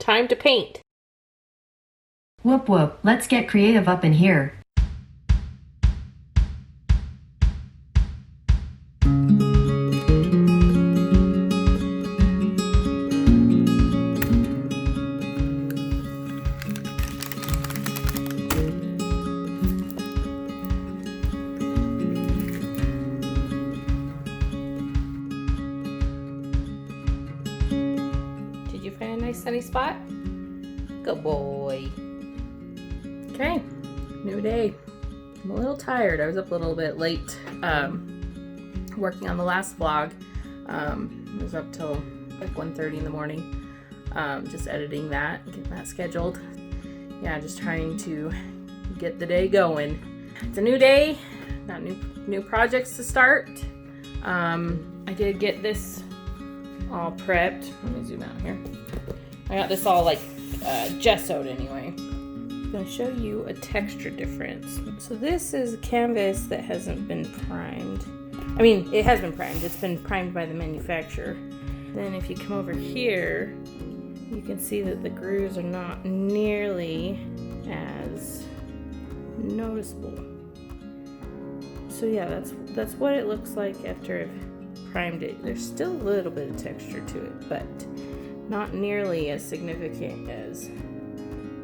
time to paint. Whoop whoop, let's get creative up in here. Did you find a nice sunny spot? Good boy. Okay, new day. I'm a little tired. I was up a little bit late working on the last vlog. I was up till like 1:30 in the morning, just editing that, getting that scheduled. Yeah, just trying to get the day going. It's a new day, got new projects to start. I did get this all prepped. Let me zoom out here. I got this all like gessoed anyway. I'm going to show you a texture difference. So this is a canvas that hasn't been primed. I mean, it has been primed. It's been primed by the manufacturer. Then if you come over here, you can see that the grooves are not nearly as noticeable. So yeah, that's what it looks like after I've primed it. There's still a little bit of texture to it, but not nearly as significant as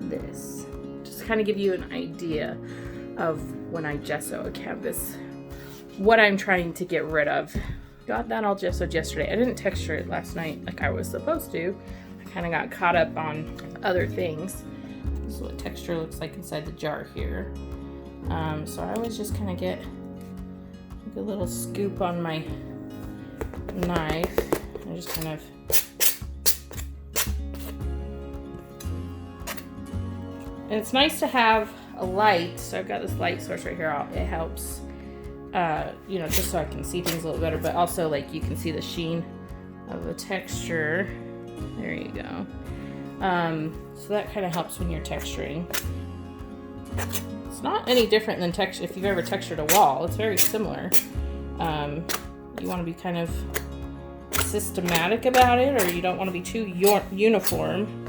this. Just to kind of give you an idea of when I gesso a canvas, what I'm trying to get rid of. Got that all gessoed yesterday. I didn't texture it last night like I was supposed to. I kind of got caught up on other things. This is what texture looks like inside the jar here. So I always just kind of get like a little scoop on my knife. I just kind of and it's nice to have a light. So I've got this light source right here. It helps, you know, just so I can see things a little better, but also like you can see the sheen of the texture. There you go. So that kind of helps when you're texturing. It's not any different than texture if you've ever textured a wall. It's very similar. You want to be kind of systematic about it, or you don't want to be too uniform.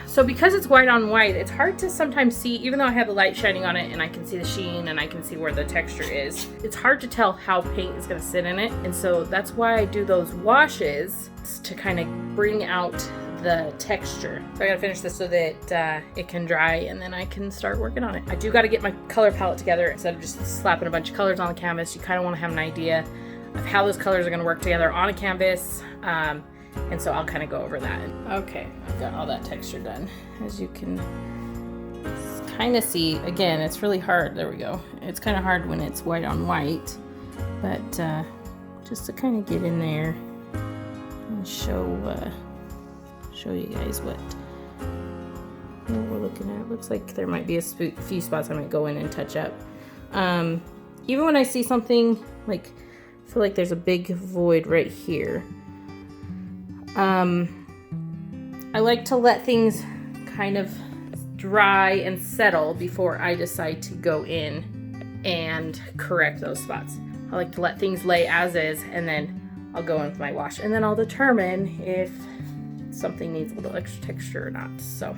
So because it's white on white, it's hard to sometimes see, even though I have the light shining on it and I can see the sheen and I can see where the texture is, it's hard to tell how paint is going to sit in it. And so that's why I do those washes to kind of bring out the texture. So I gotta finish this so that it can dry and then I can start working on it. I do gotta get my color palette together. Instead of just slapping a bunch of colors on the canvas, you kind of want to have an idea of how those colors are going to work together on a canvas. And so I'll kind of go over that. Okay, I've got all that texture done. As you can kind of see, again, it's really hard. There we go. It's kind of hard when it's white on white, but just to kind of get in there and show you guys what we're looking at. Looks like there might be a few spots I might go in and touch up. Even when I see something like, I feel like there's a big void right here. I like to let things kind of dry and settle before I decide to go in and correct those spots. I like to let things lay as is, and then I'll go in with my wash, and then I'll determine if something needs a little extra texture or not. So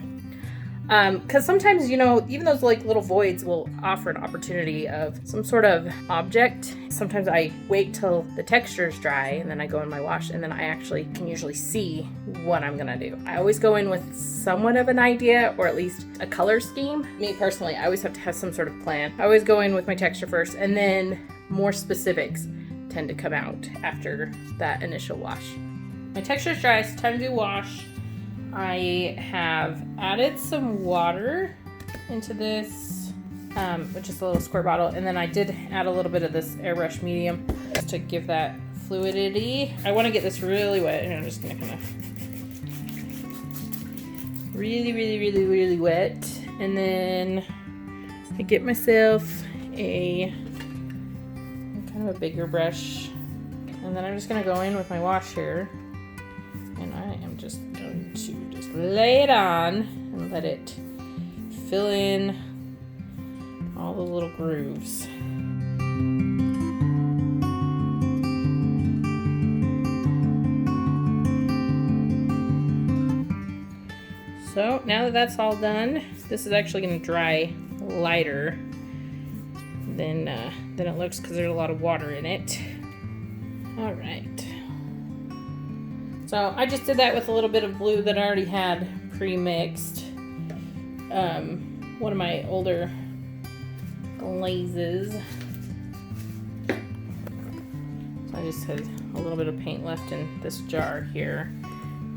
because sometimes, you know, even those like little voids will offer an opportunity of some sort of object. Sometimes I wait till the texture is dry and then I go in my wash, and then I actually can usually see what I'm gonna do. I always go in with somewhat of an idea, or at least a color scheme. Me personally, I always have to have some sort of plan. I always go in with my texture first, and then more specifics tend to come out after that initial wash. My texture is dry, so time to do wash. I have added some water into this, which is a little square bottle, and then I did add a little bit of this airbrush medium just to give that fluidity. I want to get this really wet, and I'm just gonna kind of really wet, and then I get myself a kind of a bigger brush, and then I'm just gonna go in with my wash here. And I am just going to just just lay it on and let it fill in all the little grooves. So now that that's all done, this is actually going to dry lighter than it looks because there's a lot of water in it. All right. So I just did that with a little bit of blue that I already had pre-mixed. One of my older glazes. So I just had a little bit of paint left in this jar here.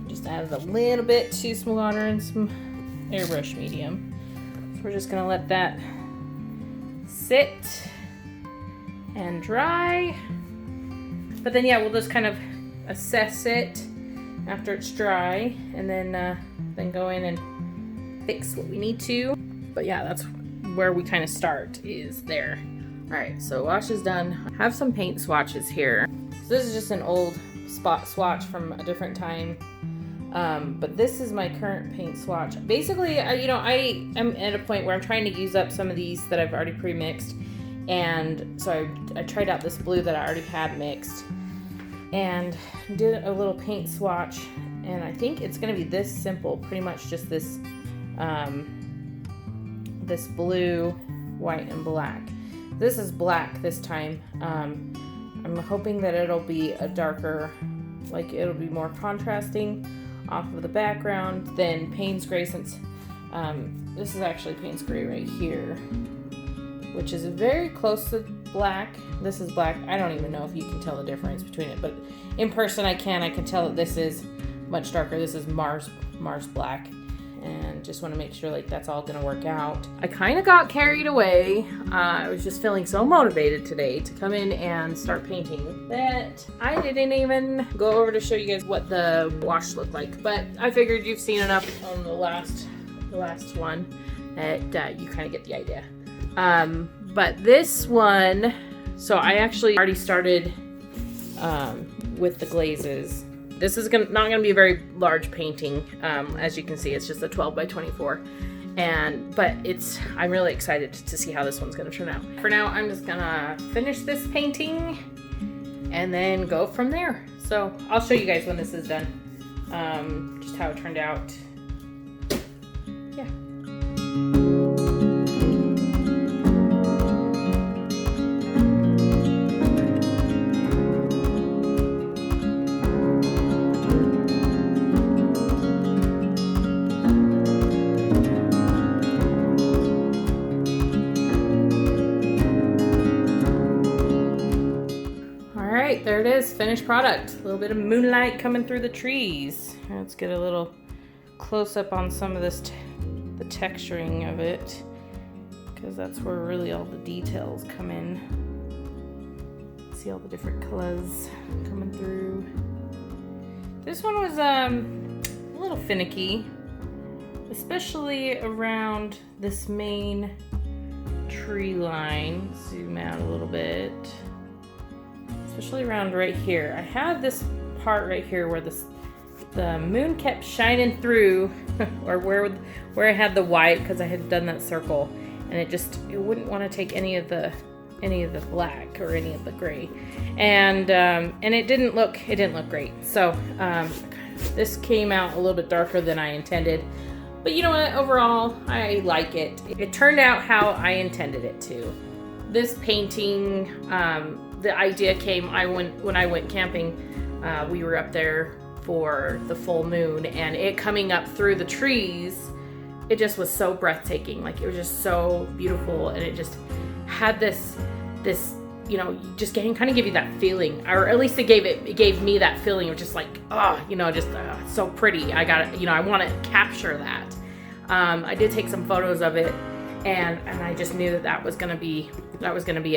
Just added a little bit to some water and some airbrush medium. So we're just gonna let that sit and dry. But then yeah, we'll just kind of assess it after it's dry, and then go in and fix what we need to. But yeah, that's where we kind of start, is there. All right, so wash is done. I have some paint swatches here. So this is just an old spot swatch from a different time. But this is my current paint swatch. Basically, I am at a point where I'm trying to use up some of these that I've already pre-mixed. And so I tried out this blue that I already had mixed and did a little paint swatch. And I think it's going to be this simple, pretty much just this, this blue, white, and black. This is black this time. I'm hoping that it'll be a darker, like it'll be more contrasting off of the background than Payne's Gray, since this is actually Payne's Gray right here, which is very close to black. This is black. I don't even know if you can tell the difference between it, but in person I can tell that this is much darker. This is Mars black, and just want to make sure like that's all gonna work out. I kind of got carried away. I was just feeling so motivated today to come in and start painting that I didn't even go over to show you guys what the wash looked like. But I figured you've seen enough on the last one that you kind of get the idea. But this one, so I actually already started with the glazes. This is not going to be a very large painting. As you can see, it's just a 12 by 24. But I'm really excited to see how this one's going to turn out. For now, I'm just going to finish this painting and then go from there. So I'll show you guys when this is done, just how it turned out. Yeah. There it is, finished product. A little bit of moonlight coming through the trees. Let's get a little close up on some of this, the texturing of it, because that's where really all the details come in. See all the different colors coming through. This one was a little finicky, especially around this main tree line. Zoom out a little bit. Especially around right here. I had this part right here where the moon kept shining through, or where I had the white, because I had done that circle, and it wouldn't want to take any of the black or any of the gray, and it didn't look great. So this came out a little bit darker than I intended, but you know what? Overall, I like it. It turned out how I intended it to. This painting. The idea came when I went camping. We were up there for the full moon, and it coming up through the trees, it just was so breathtaking. Like, it was just so beautiful, and it just had this just kind of give you that feeling, or at least it gave me that feeling of just like, so pretty. I want to capture that. I did take some photos of it, and I just knew that was gonna be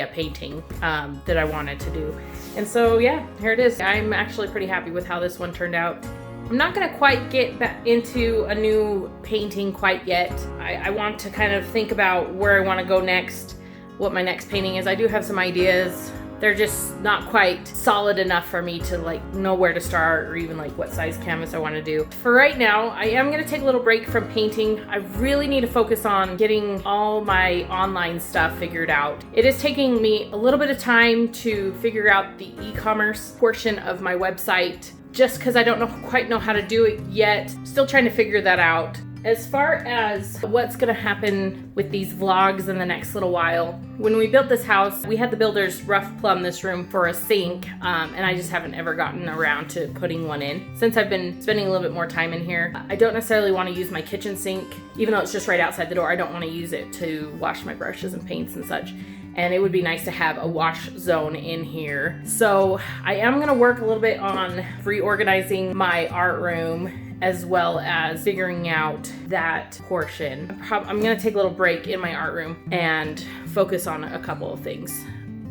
a painting that I wanted to do. And so yeah, here it is. I'm actually pretty happy with how this one turned out. I'm not gonna quite get back into a new painting quite yet. I want to kind of think about where I want to go next, what my next painting is. I do have some ideas they're just not quite solid enough for me to like know where to start or even like what size canvas I want to do. For right now, I am going to take a little break from painting. I really need to focus on getting all my online stuff figured out. It is taking me a little bit of time to figure out the e-commerce portion of my website, just because I don't quite know how to do it yet. Still trying to figure that out. As far as what's gonna happen with these vlogs in the next little while, when we built this house, we had the builders rough plumb this room for a sink, and I just haven't ever gotten around to putting one in. Since I've been spending a little bit more time in here, I don't necessarily want to use my kitchen sink, even though it's just right outside the door. I don't want to use it to wash my brushes and paints and such. And it would be nice to have a wash zone in here. So I am gonna work a little bit on reorganizing my art room, as well as figuring out that portion. I'm gonna take a little break in my art room and focus on a couple of things.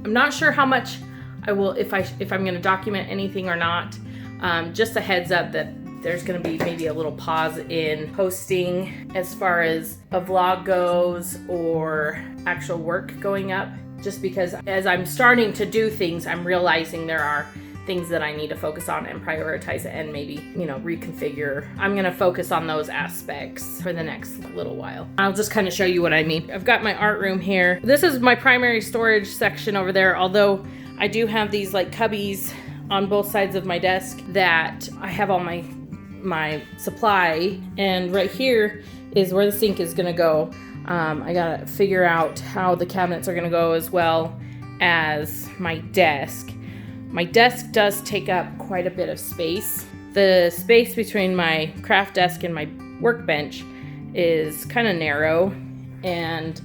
I'm not sure how much I will, if I'm gonna document anything or not. Just a heads up that there's gonna be maybe a little pause in posting as far as a vlog goes or actual work going up, just because as I'm starting to do things, I'm realizing there are things that I need to focus on and prioritize and maybe, reconfigure. I'm gonna focus on those aspects for the next little while. I'll just kind of show you what I mean. I've got my art room here. This is my primary storage section over there, although I do have these like cubbies on both sides of my desk that I have all my supply, and right here is where the sink is gonna go. I gotta figure out how the cabinets are gonna go, as well as my desk. My desk does take up quite a bit of space. The space between my craft desk and my workbench is kind of narrow, and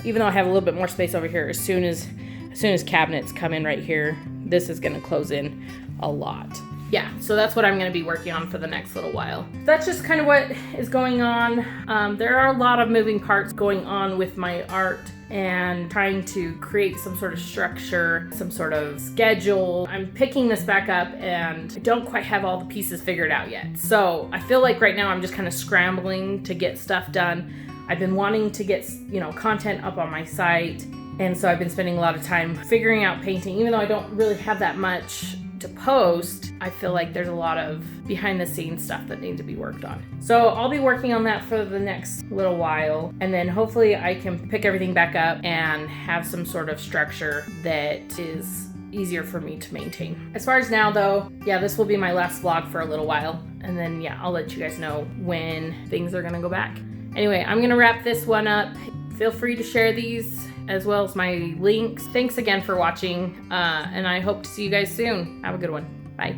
even though I have a little bit more space over here, as soon as cabinets come in right here, this is gonna close in a lot. Yeah, so that's what I'm gonna be working on for the next little while. That's just kind of what is going on. There are a lot of moving parts going on with my art and trying to create some sort of structure, some sort of schedule. I'm picking this back up and I don't quite have all the pieces figured out yet. So I feel like right now I'm just kind of scrambling to get stuff done. I've been wanting to get, content up on my site. And so I've been spending a lot of time figuring out painting, even though I don't really have that much to post. I feel like there's a lot of behind the scenes stuff that needs to be worked on. So I'll be working on that for the next little while, and then hopefully I can pick everything back up and have some sort of structure that is easier for me to maintain. As far as now though, this will be my last vlog for a little while, and then I'll let you guys know when things are gonna go back. Anyway, I'm gonna wrap this one up. Feel free to share these as well as my links. Thanks again for watching, and I hope to see you guys soon. Have a good one. Bye.